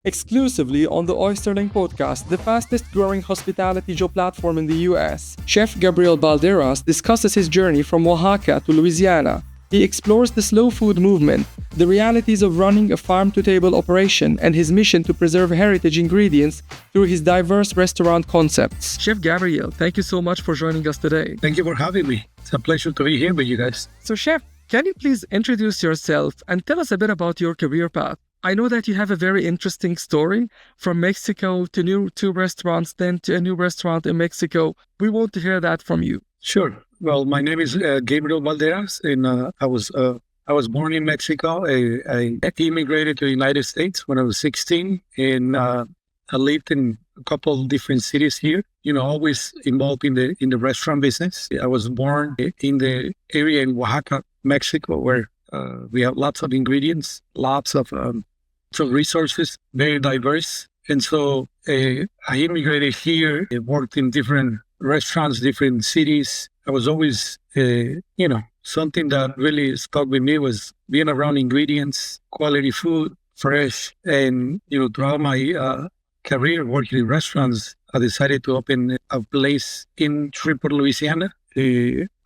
Exclusively on the OysterLink Podcast, the fastest growing hospitality job platform in the US, Chef Gabriel Balderas discusses his journey from Oaxaca to Louisiana. He explores the slow food movement, the realities of running a farm-to-table operation, and his mission to preserve heritage ingredients through his diverse restaurant concepts. Chef Gabriel, thank you so much for joining us today. Thank you for having me. It's a pleasure to be here with you guys. So, Chef, can you please introduce yourself and tell us a bit about your career path? I know that you have a very interesting story from Mexico to two restaurants, then to a new restaurant in Mexico. We want to hear that from you. Sure. Well, my name is Gabriel Balderas, and I was born in Mexico. I immigrated to the United States when I was 16, and I lived in a couple of different cities here. Always involved in the restaurant business. I was born in the area in Oaxaca, Mexico, where we have lots of ingredients, lots of resources, very diverse. And so I immigrated here, worked in different restaurants, different cities. I was always, something that really stuck with me was being around ingredients, quality food, fresh. And, throughout my career working in restaurants, I decided to open a place in Shreveport, Louisiana.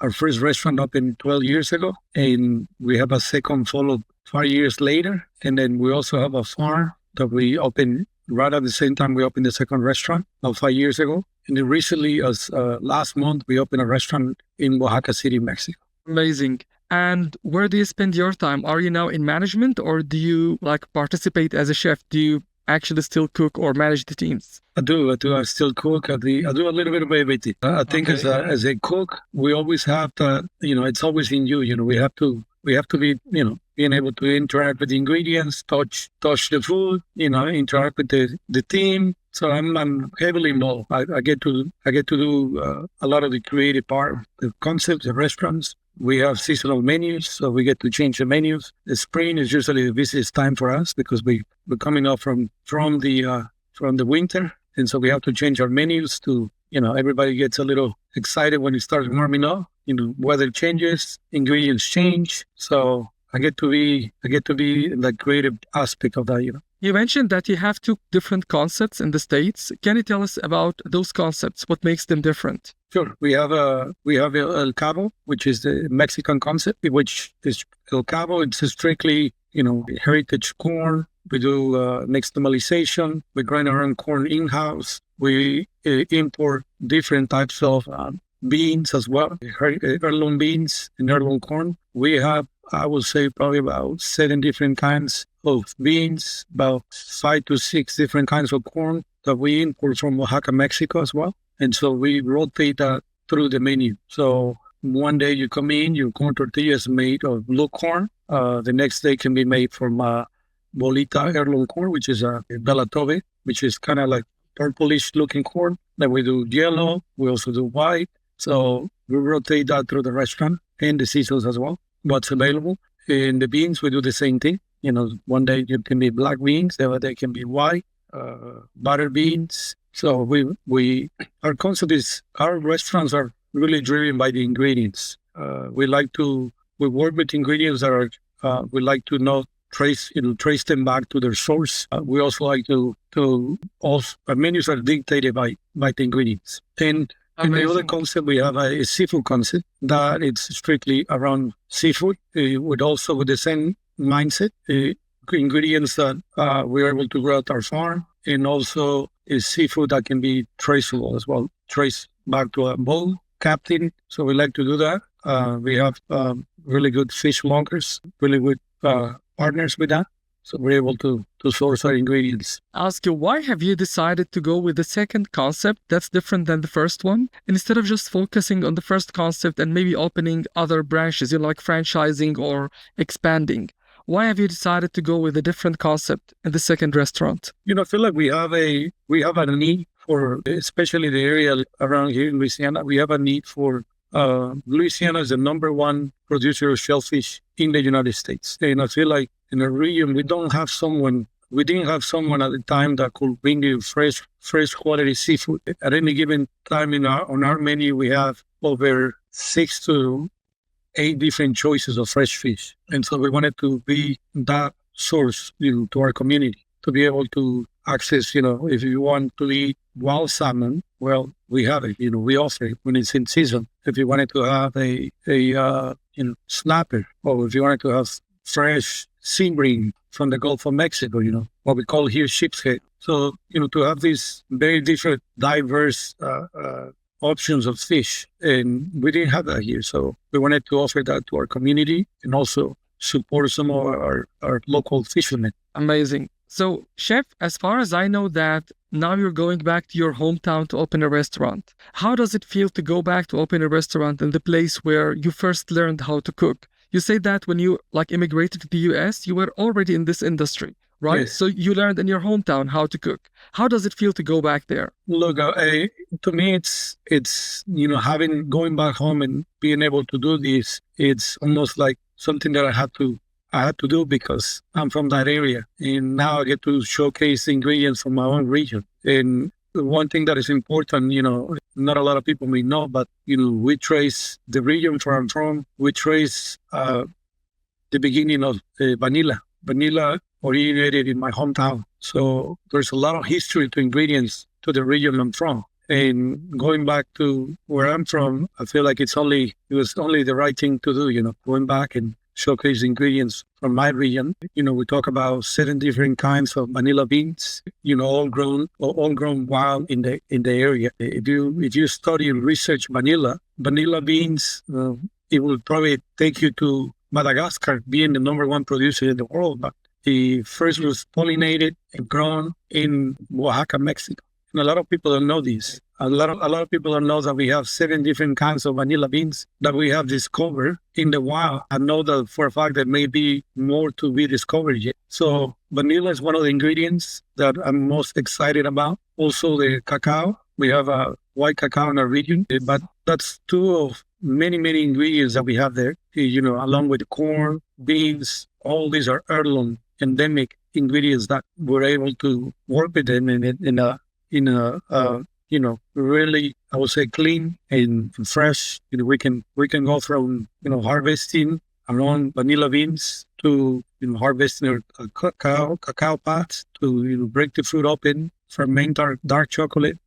Our first restaurant opened 12 years ago, and we have a second followed 5 years later. And then we also have a farm that we opened right at the same time we opened the second restaurant about 5 years ago. And then recently, as last month, we opened a restaurant in Oaxaca City, Mexico. Amazing. And where do you spend your time? Are you now in management, or do you participate as a chef? Do you actually still cook or manage the teams? I do. I still cook. I do a little bit of everything. I think as a cook, we always have to, it's always in you. We have to be, being able to interact with the ingredients, touch the food, interact with the team. So I'm heavily involved. I get to do a lot of the creative part, the concepts, the restaurants. We have seasonal menus, so we get to change the menus. The spring is usually the busiest time for us because we're coming off from the winter, and so we have to change our menus to, everybody gets a little excited when it starts warming up. Weather changes, ingredients change. So I get to be in the creative aspect of that. You mentioned that you have two different concepts in the States. Can you tell us about those concepts? What makes them different? Sure. We have El Cabo, which is the Mexican concept, which is El Cabo. It's strictly, heritage corn. We do nixtamalization. We grind our own corn in-house. We import different types of beans as well, heirloom beans and heirloom corn. We have, I would say, probably about 7 different kinds of beans, about 5 to 6 different kinds of corn that we import from Oaxaca, Mexico as well. And so we rotate that through the menu. So one day you come in, your corn tortilla is made of blue corn. The next day can be made from bolita heirloom corn, which is a Belatobe, which is kind of like purplish looking corn. Then we do yellow. We also do white. So we rotate that through the restaurant and the seasons as well, what's available. In the beans, we do the same thing. One day it can be black beans, the other day can be white, butter beans. So our concept is, our restaurants are really driven by the ingredients. We work with ingredients that are, we like to not trace them back to their source. We also like our menus are dictated by the ingredients. And the other concept we have a seafood concept that it's strictly around seafood, with the same mindset, ingredients that we're able to grow at our farm, and also is seafood that can be traceable as well, traced back to a boat captain. So we like to do that. We have really good fishmongers, really good partners with that. So we're able to source our ingredients. Ask you, why have you decided to go with the second concept that's different than the first one, instead of just focusing on the first concept and maybe opening other branches, like franchising or expanding? Why have you decided to go with a different concept in the second restaurant? I feel like we have a need for, especially the area around here in Louisiana, we have a need for, Louisiana is the number one producer of shellfish in the United States. And I feel like in the region, we didn't have someone at the time that could bring you fresh quality seafood. At any given time on our menu, we have over 6 to 8 different choices of fresh fish. And so we wanted to be that source to our community. to be able to access, if you want to eat wild salmon, well, we have it, we offer it when it's in season. If you wanted to have snapper, or if you wanted to have fresh sea bream from the Gulf of Mexico, what we call here sheep's head. So, to have these very different, diverse options of fish, and we didn't have that here. So we wanted to offer that to our community and also support some of our local fishermen. Amazing. So, Chef, as far as I know that now you're going back to your hometown to open a restaurant. How does it feel to go back to open a restaurant in the place where you first learned how to cook? You say that when you immigrated to the US, you were already in this industry, right? Yes. So you learned in your hometown how to cook. How does it feel to go back there? Look, to me, it's going back home and being able to do this. It's almost like something that I had to do because I'm from that area, and now I get to showcase ingredients from my own region. And one thing that is important, not a lot of people may know, but we trace the region where I'm from. We trace the beginning of vanilla. Vanilla originated in my hometown, so there's a lot of history to ingredients to the region I'm from. And going back to where I'm from, I feel like it was only the right thing to do. Going back and showcase ingredients from my region. We talk about 7 different kinds of vanilla beans, all grown wild in the area. If you study and research vanilla beans, it will probably take you to Madagascar being the number 1 producer in the world. But the first was pollinated and grown in Oaxaca, Mexico. And a lot of people don't know this. A lot of people don't know that we have 7 different kinds of vanilla beans that we have discovered in the wild. I know that for a fact there may be more to be discovered yet. So vanilla is one of the ingredients that I'm most excited about. Also the cacao. We have a white cacao in our region, but that's 2 of many, many ingredients that we have there. Along with corn, beans, all these are heirloom, endemic ingredients that we're able to work with them in a really, I would say, clean and fresh. We can go from, harvesting our own vanilla beans to, harvesting our cacao pods to, break the fruit open, ferment our dark chocolate,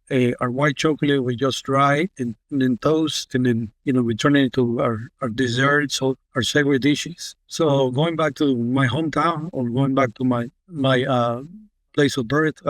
our white chocolate, we just dry and then toast, and then, we turn it into our desserts or our savory dishes. So going back to my hometown or going back to my place of birth,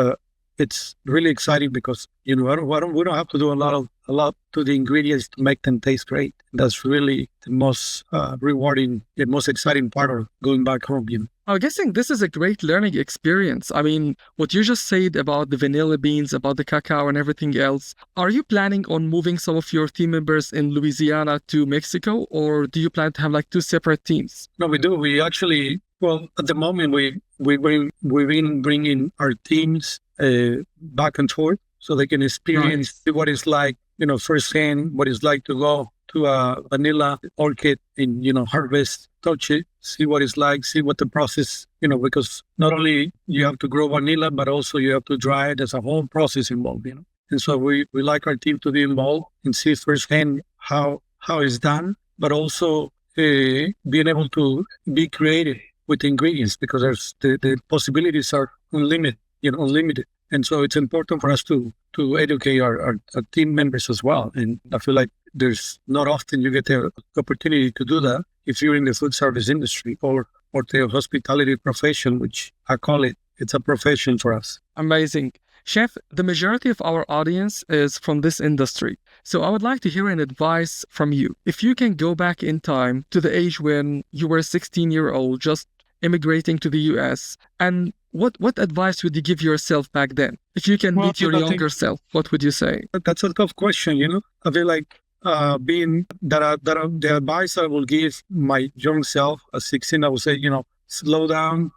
it's really exciting because, we don't have to do a lot to the ingredients to make them taste great. That's really the most rewarding, the most exciting part of going back home, I'm guessing this is a great learning experience. I mean, what you just said about the vanilla beans, about the cacao and everything else, are you planning on moving some of your team members in Louisiana to Mexico, or do you plan to have 2 separate teams? No, we do. We actually, at the moment, we've been bringing our teams back and forth so they can experience what it's like, firsthand, what it's like to go to a vanilla orchid and, harvest, touch it, see what it's like, see what the process, because not only you have to grow vanilla, but also you have to dry it. There's a whole process involved, And so we like our team to be involved and see firsthand how it's done, but also being able to be creative with ingredients because there's the possibilities are unlimited. And so it's important for us to educate our team members as well. And I feel like there's not often you get the opportunity to do that if you're in the food service industry or the hospitality profession, which I call it. It's a profession for us. Amazing. Chef, the majority of our audience is from this industry. So I would like to hear an advice from you. If you can go back in time to the age when you were a 16-year-old, just immigrating to the US, and what advice would you give yourself back then? If you can meet your younger self, what would you say? That's a tough question, I feel like the advice I will give my young self at 16, I would say, slow down,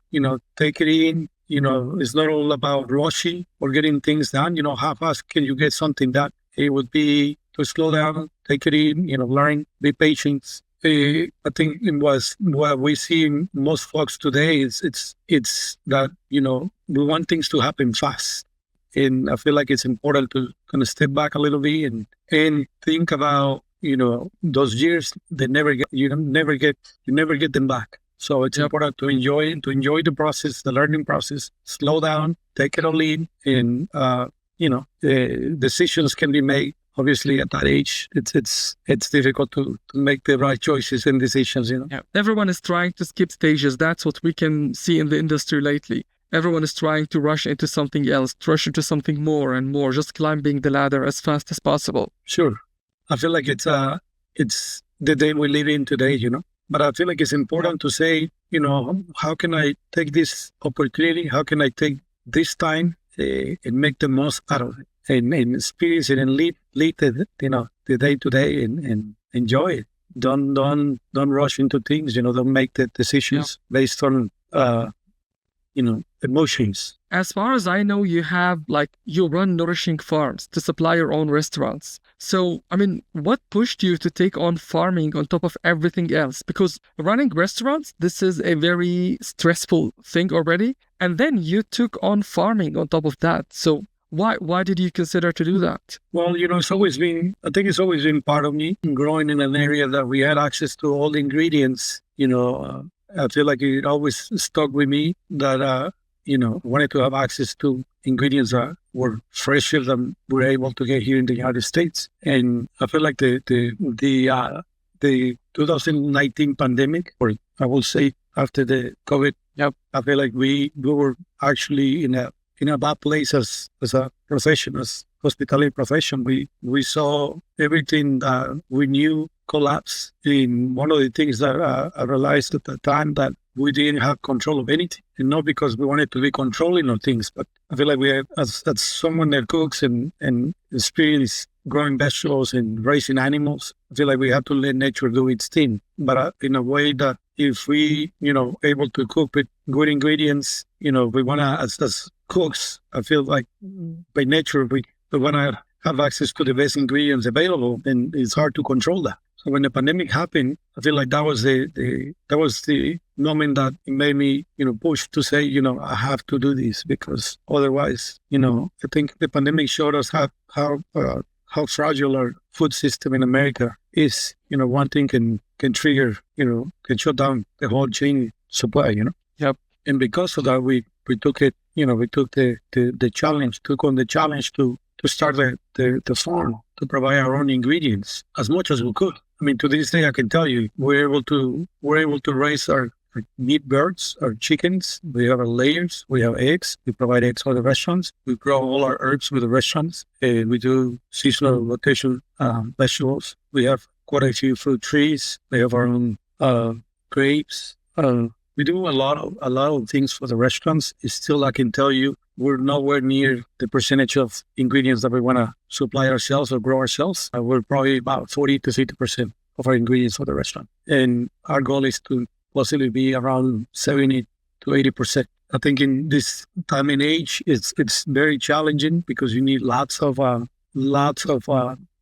take it in. It's not all about rushing or getting things done. How fast can you get something done? It would be to slow down, take it in, learn, be patient. I think it was what we see in most folks today is it's that, we want things to happen fast. And I feel like it's important to kind of step back a little bit and think about, those years that you never get them back. So it's important to enjoy the process, the learning process, slow down, take it all in, and decisions can be made. Obviously, at that age, it's difficult to make the right choices and decisions. Yeah. Everyone is trying to skip stages. That's what we can see in the industry lately. Everyone is trying to rush into something else, rush into something more and more, just climbing the ladder as fast as possible. Sure. I feel like it's the day we live in today, But I feel like it's important to say, how can I take this opportunity? How can I take this time and make the most out of it and experience it and live the day to day and enjoy it. Don't rush into things, don't make the decisions based on, emotions. As far as I know, you run nourishing farms to supply your own restaurants. So, what pushed you to take on farming on top of everything else? Because running restaurants, this is a very stressful thing already. And then you took on farming on top of that. So why did you consider to do that? Well, it's always been part of me growing in an area that we had access to all the ingredients. I feel like it always stuck with me that, wanted to have access to ingredients that were fresher than we're able to get here in the United States. And I feel like the 2019 pandemic, or I will say after the COVID, I feel like we were actually in a bad place as a profession, as hospitality profession. We saw everything that we knew collapse. In one of the things that I realized at the time that we didn't have control of anything, and not because we wanted to be controlling of things, but I feel like we have, as someone that cooks and experience growing vegetables and raising animals, I feel like we have to let nature do its thing, but in a way that if we, able to cook with good ingredients, we want to, as cooks, I feel like by nature, we want to have access to the best ingredients available, and it's hard to control that. So when the pandemic happened, I feel like that was the moment that it made me, push to say, I have to do this, because otherwise, I think the pandemic showed us how fragile our food system in America is. One thing can trigger, can shut down the whole chain supply, Yep. And because of that, we took it, we took the challenge, took on the challenge to start the farm, to provide our own ingredients as much as we could. To this day, I can tell you, we're able to raise our meat birds, our chickens. We have our layers, we have eggs. We provide eggs for the restaurants. We grow all our herbs with the restaurants. We do seasonal rotation vegetables. We have quite a few fruit trees. We have our own grapes. We do a lot of things for the restaurants. It's still, I can tell you, we're nowhere near the percentage of ingredients that we want to supply ourselves or grow ourselves. We're probably about 40 to 50% of our ingredients for the restaurant. And our goal is to possibly be around 70 to 80%. I think in this time and age, it's very challenging because you need lots of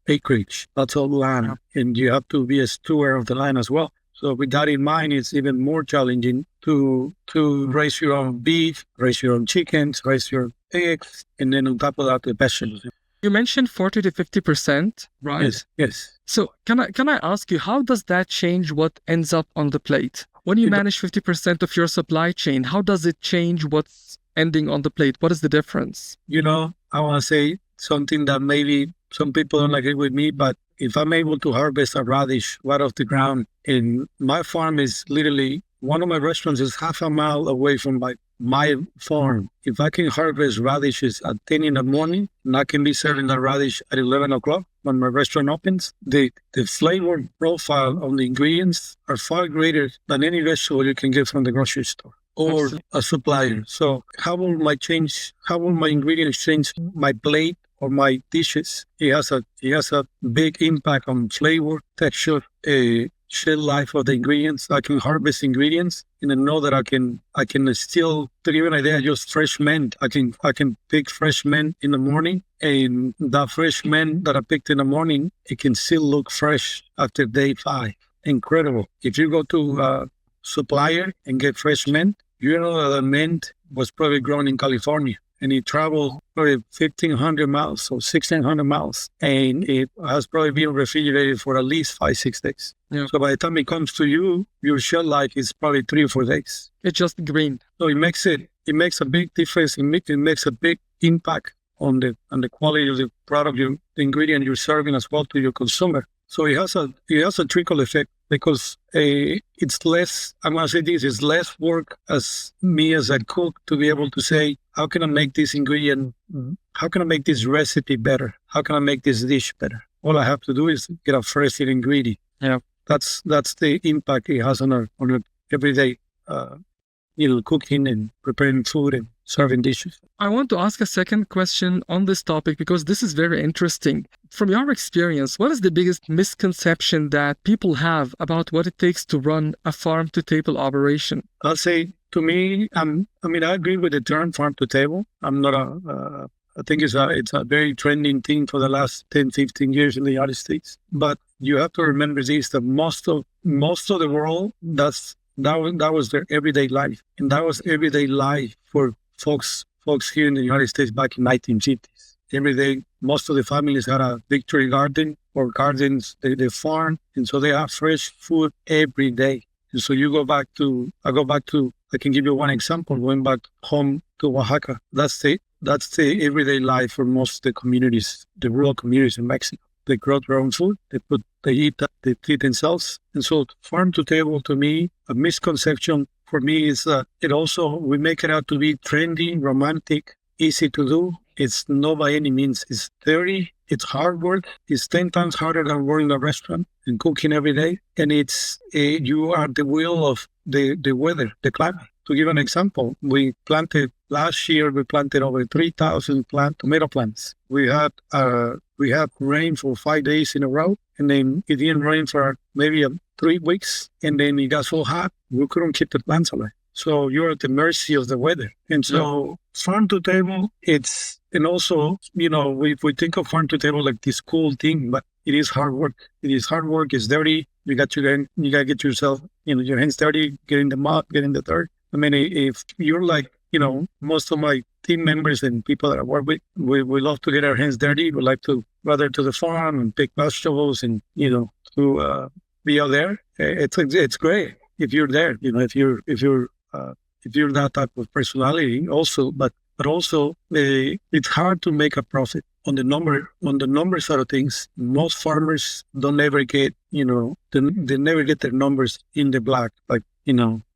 acreage, lots of land, and you have to be a steward of the land as well. So with that in mind, it's even more challenging to raise your own beef, raise your own chickens, raise your eggs, and then on top of that, the vegetables. You mentioned 40 to 50%, right? Yes. So can I ask you, how does that change what ends up on the plate? When you manage 50% of your supply chain, how does it change what's ending on the plate? What is the difference? I want to say something that maybe some people don't agree with me, but if I'm able to harvest a radish right off the ground, and my farm is literally, one of my restaurants is half a mile away from my farm. If I can harvest radishes at 10 in the morning, and I can be serving that radish at 11 o'clock when my restaurant opens, the flavor profile of the ingredients are far greater than any vegetable you can get from the grocery store or a supplier. So how will my ingredients change my plate or my dishes? It has a big impact on flavor, texture, shelf life of the ingredients. I can harvest ingredients and I know that I can still, to give you an idea, just fresh mint. I can pick fresh mint in the morning, and that fresh mint that I picked in the morning, it can still look fresh after day 5. Incredible. If you go to a supplier and get fresh mint, you know that the mint was probably grown in California. and it traveled probably 1,500 miles or 1,600 miles, and it has probably been refrigerated for at least 5-6 days. Yeah. So by the time it comes to you, your shelf life is probably 3 or 4 days. It's just green. So it makes a big difference. It makes a big impact on the quality of the product, the ingredient you're serving as well to your consumer. So it has a trickle effect, because it's less, I'm going to say this, it's less work as me as a cook to be able to say, how can I make this ingredient, how can I make this recipe better? How can I make this dish better? All I have to do is get a fresh ingredient. Yeah. That's the impact it has on our everyday, cooking and preparing food and serving dishes. I want to ask a second question on this topic, because this is very interesting. From your experience, what is the biggest misconception that people have about what it takes to run a farm-to-table operation? I'll say, to me, I agree with the term farm-to-table. I'm not I think it's a very trending thing for the last 10, 15 years in the United States. But you have to remember this, that most of the world, that was their everyday life. And that was everyday life for folks here in the United States back in 1950s. Every day, most of the families had a victory garden or gardens, they farm. And so they have fresh food every day. And so I can give you one example, going back home to Oaxaca. That's the everyday life for most of the communities, the rural communities in Mexico. They grow their own food, they eat themselves. And so farm to table, to me, a misconception for me is that we make it out to be trendy, romantic, easy to do. It's not by any means. It's dirty. It's hard work. It's 10 times harder than working in a restaurant and cooking every day. And you are the wheel of the weather, the climate. To give an example, last year we planted over 3,000 tomato plants. We had rain for 5 days in a row, and then it didn't rain for maybe 3 weeks, and then it got so hot we couldn't keep the plants alive. So you're at the mercy of the weather. And so farm to table, and also, we think of farm to table like this cool thing, but it is hard work. It is hard work. It's dirty. You got to get yourself, your hands dirty, get in the mud, get in the dirt. I mean, if you're like, most of my team members and people that I work with, we love to get our hands dirty. We like to rather to the farm and pick vegetables and, to be out there. It's great if you're there, if you're that type of personality also, but also it's hard to make a profit on the number side of things. Most farmers don't ever get, they never get their numbers in the black, like,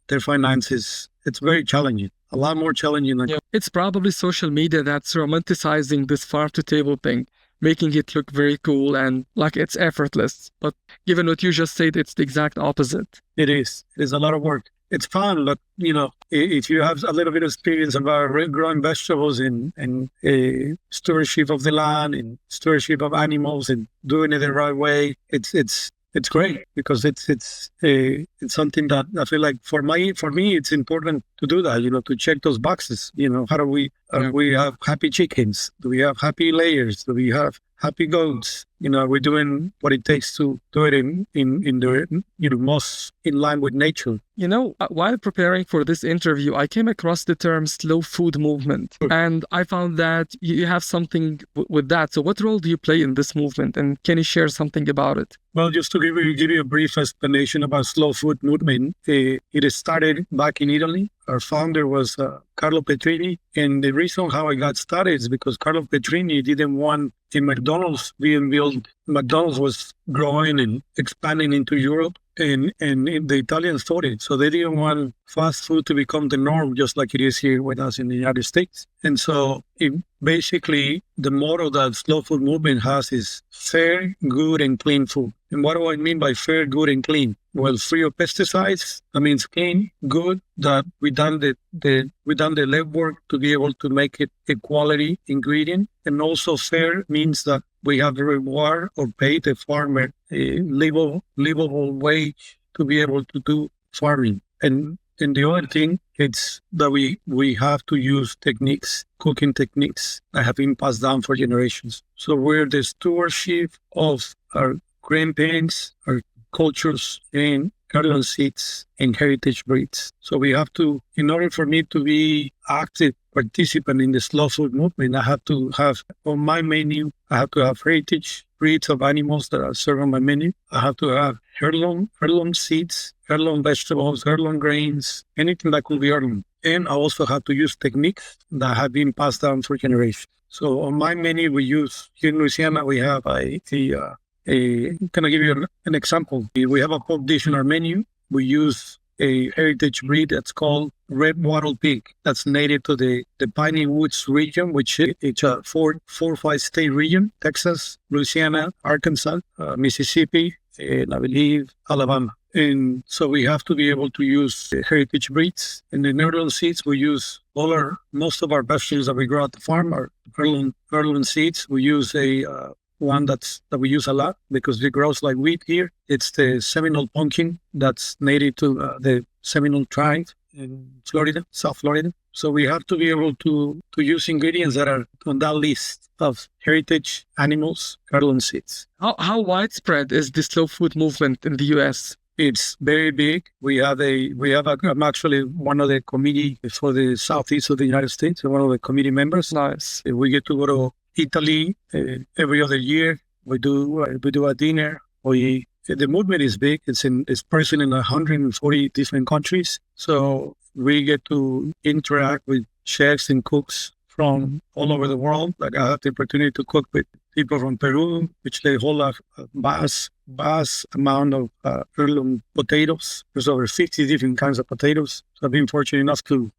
their finances. It's very challenging, a lot more challenging. It's probably social media that's romanticizing this farm-to-table thing, making it look very cool and like it's effortless. But given what you just said, it's the exact opposite. It is. It is a lot of work. It's fun, but, if you have a little bit of experience about growing vegetables and stewardship of the land and stewardship of animals and doing it the right way, it's great, because it's something that I feel like for me it's important to do that, to check those boxes. How do we have happy chickens? Do we have happy layers? Do we have happy goats? We're doing what it takes to do it in the most in line with nature. While preparing for this interview, I came across the term slow food movement, and I found that you have something with that. So what role do you play in this movement, and can you share something about it? Well, just to give you a brief explanation about slow food movement, it started back in Italy. Our founder was Carlo Petrini, and the reason how I got started is because Carlo Petrini didn't want a McDonald's being built. McDonald's was growing and expanding into Europe, and the Italians thought it. So they didn't want fast food to become the norm, just like it is here with us in the United States. And so basically, the motto that slow food movement has is fair, good, and clean food. And what do I mean by fair, good, and clean? Well, free of pesticides. That means clean, good, that we done the legwork to be able to make it a quality ingredient. And also fair means that we have to reward or pay the farmer a livable wage to be able to do farming. And the other thing, it's that we have to use cooking techniques that have been passed down for generations. So we're the stewardship of our grandparents, our cultures, and cardinal seeds, and heritage breeds. So we have to, in order for me to be active participant in the slow food movement, I have to have on my menu, I have to have heritage breeds of animals that are served on my menu. I have to have heirloom seeds, heirloom vegetables, heirloom grains, anything that could be heirloom. And I also have to use techniques that have been passed down for generations. So on my menu, we use, here in Louisiana, we have can I give you an example? We have a pork dish in our menu. We use a heritage breed that's called red wattle pig. That's native to the Piney Woods region, which it's a 4-5 state region: Texas, Louisiana, Arkansas, Mississippi, and I believe Alabama. And so we have to be able to use heritage breeds. In the heirloom seeds, we use most of our vegetables that we grow at the farm are heirloom seeds. We use one that we use a lot because it grows like wheat here. It's the Seminole pumpkin that's native to the Seminole tribe in Florida, South Florida. So we have to be able to use ingredients that are on that list of heritage animals, heirloom seeds. How widespread is the slow food movement in the U.S.? It's very big. I'm actually one of the committee for the southeast of the United States, one of the committee members. Nice. We get to go to Italy every other year. We do a dinner. The movement is big. It's present in 140 different countries. So we get to interact with chefs and cooks from all over the world. Like I have the opportunity to cook with people from Peru, which they hold a vast amount of heirloom potatoes. There's over 50 different kinds of potatoes. So I've been fortunate enough to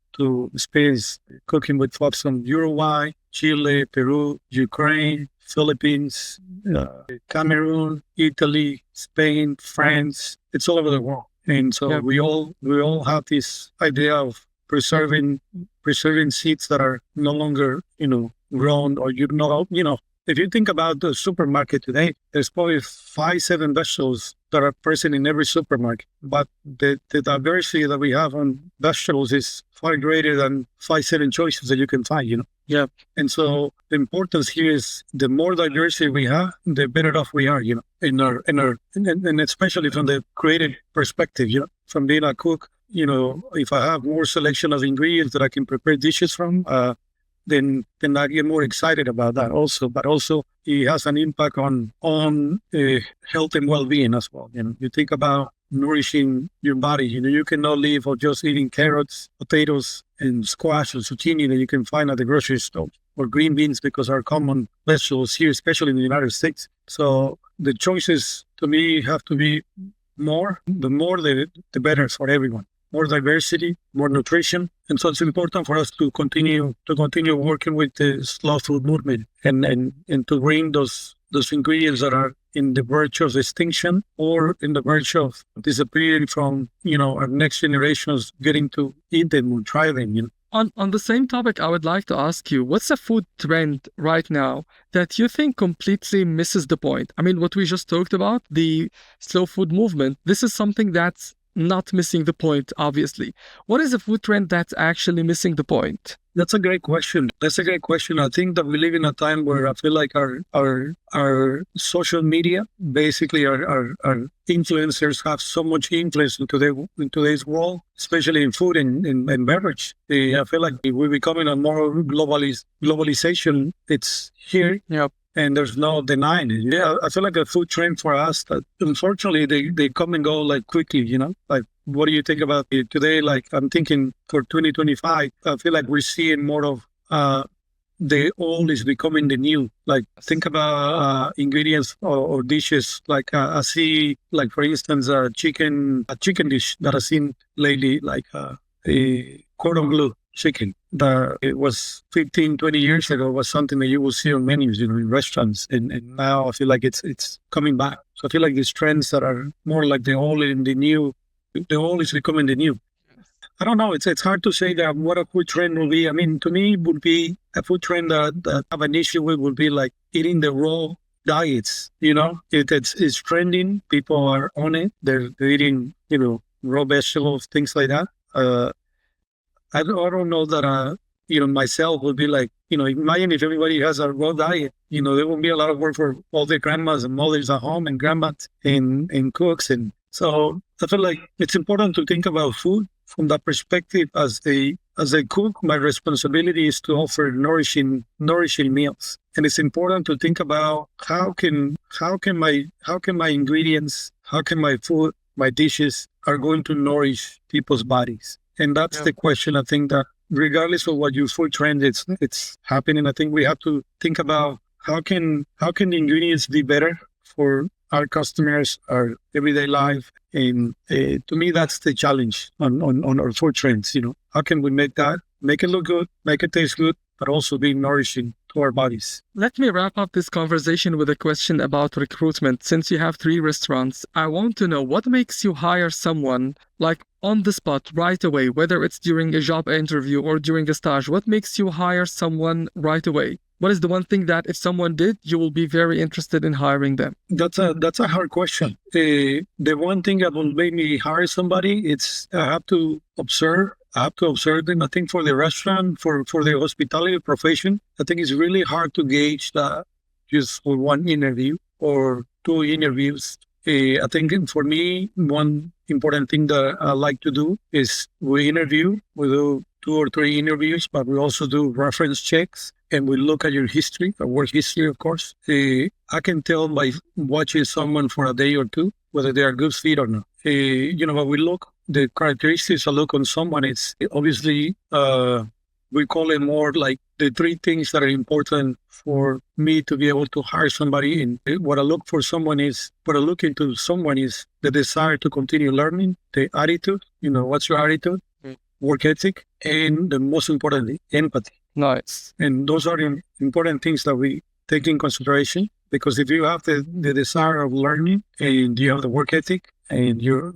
experience cooking with folks from Uruguay, Chile, Peru, Ukraine, Philippines, Cameroon, Italy, Spain, France. It's all over the world. And so we all have this idea of preserving seeds that are no longer, grown or if you think about the supermarket today, there's probably 5-7 vegetables that are present in every supermarket. But the diversity that we have on vegetables is far greater than 5-7 choices that you can find, Yeah. And so the importance here is the more diversity we have, the better off we are, and especially from the creative perspective, from being a cook, if I have more selection of ingredients that I can prepare dishes from, then I get more excited about that also. But also it has an impact on health and well-being as well. You think about nourishing your body. You cannot live on just eating carrots, potatoes, and squash and zucchini that you can find at the grocery store, or green beans, because are common vegetables here, especially in the United States. So the choices to me have to be more. The more, the better for everyone. More diversity, more nutrition. And so it's important for us to continue working with the slow food movement and to bring those ingredients that are in the verge of extinction or in the verge of disappearing from, our next generations getting to eat them or try them, On the same topic, I would like to ask you, what's a food trend right now that you think completely misses the point? I mean, what we just talked about, the slow food movement, this is something that's not missing the point, obviously. What is a food trend that's actually missing the point? That's a great question. I think that we live in a time where I feel like our social media, basically our influencers have so much influence in today's world, especially in food and beverage. I feel like we're becoming a more globalization. It's here. Yep. And there's no denying it. Yeah, I feel like a food trend for us that unfortunately they come and go like quickly, Like, what do you think about it today? Like, I'm thinking for 2025, I feel like we're seeing more of the old is becoming the new. Like, think about ingredients or dishes. Like, I see, like, for instance, a chicken dish that I've seen lately, like a cordon bleu chicken. That it was 15, 20 years ago was something that you will see on menus, in restaurants. And now I feel like it's coming back. So I feel like these trends that are more like the old and the new, the old is becoming the new. I don't know. It's hard to say that what a food trend will be. I mean, to me, it would be a food trend that I have an issue with would be like eating the raw diets, it's trending. People are on it. They're eating, raw vegetables, things like that. I don't know that, myself would be like, imagine if everybody has a raw diet, there won't be a lot of work for all the grandmas and mothers at home and grandmas and cooks. And So I feel like it's important to think about food from that perspective. As a cook, my responsibility is to offer nourishing meals, and it's important to think about how can my ingredients, how can my food, my dishes are going to nourish people's bodies, and that's the question. I think that regardless of what your food trend it's happening, I think we have to think about how can the ingredients be better for our customers, our everyday life. And to me, that's the challenge on our food trends. How can we make it look good, make it taste good, but also be nourishing to our bodies? Let me wrap up this conversation with a question about recruitment. Since you have 3 restaurants, I want to know what makes you hire someone like on the spot right away, whether it's during a job interview or during a stage. What makes you hire someone right away? What is the one thing that if someone did, you will be very interested in hiring them? That's a hard question. The one thing that will make me hire somebody, it's I have to observe them. I think for the restaurant, for the hospitality profession, I think it's really hard to gauge that just for one interview or 2 interviews. I think for me, one important thing that I like to do is we do 2 or 3 interviews, but we also do reference checks. And we look at your history, your work history, of course. I can tell by watching someone for a day or 2 whether they are a good fit or not. When we look, the characteristics I look on someone, it's obviously, we call it more like the 3 things that are important for me to be able to hire somebody. And what I look into someone is the desire to continue learning, the attitude, what's your attitude, work ethic, and the most importantly, empathy. Nice. And those are important things that we take in consideration, because if you have the desire of learning and you have the work ethic and you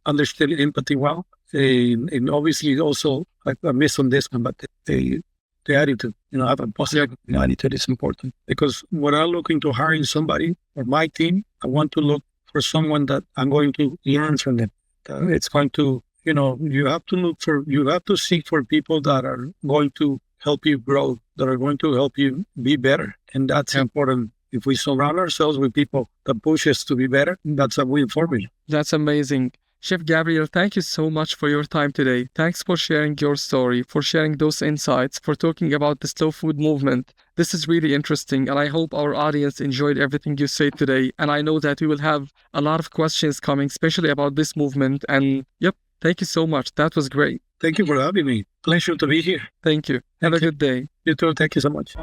understand empathy well, and obviously also I miss on this one, but the attitude, have a positive attitude is important, because when I look into hiring somebody or my team, I want to look for someone that I'm going to learn from them. It's going to you have to seek for people that are going to help you grow, that are going to help you be better. And that's important. If we surround ourselves with people that push us to be better, that's a win for me. That's amazing. Chef Gabriel, thank you so much for your time today. Thanks for sharing your story, for sharing those insights, for talking about the slow food movement. This is really interesting, and I hope our audience enjoyed everything you said today. And I know that we will have a lot of questions coming, especially about this movement. And thank you so much. That was great. Thank you for having me. Pleasure to be here. Thank you. Have a good day. You too. Thank you so much.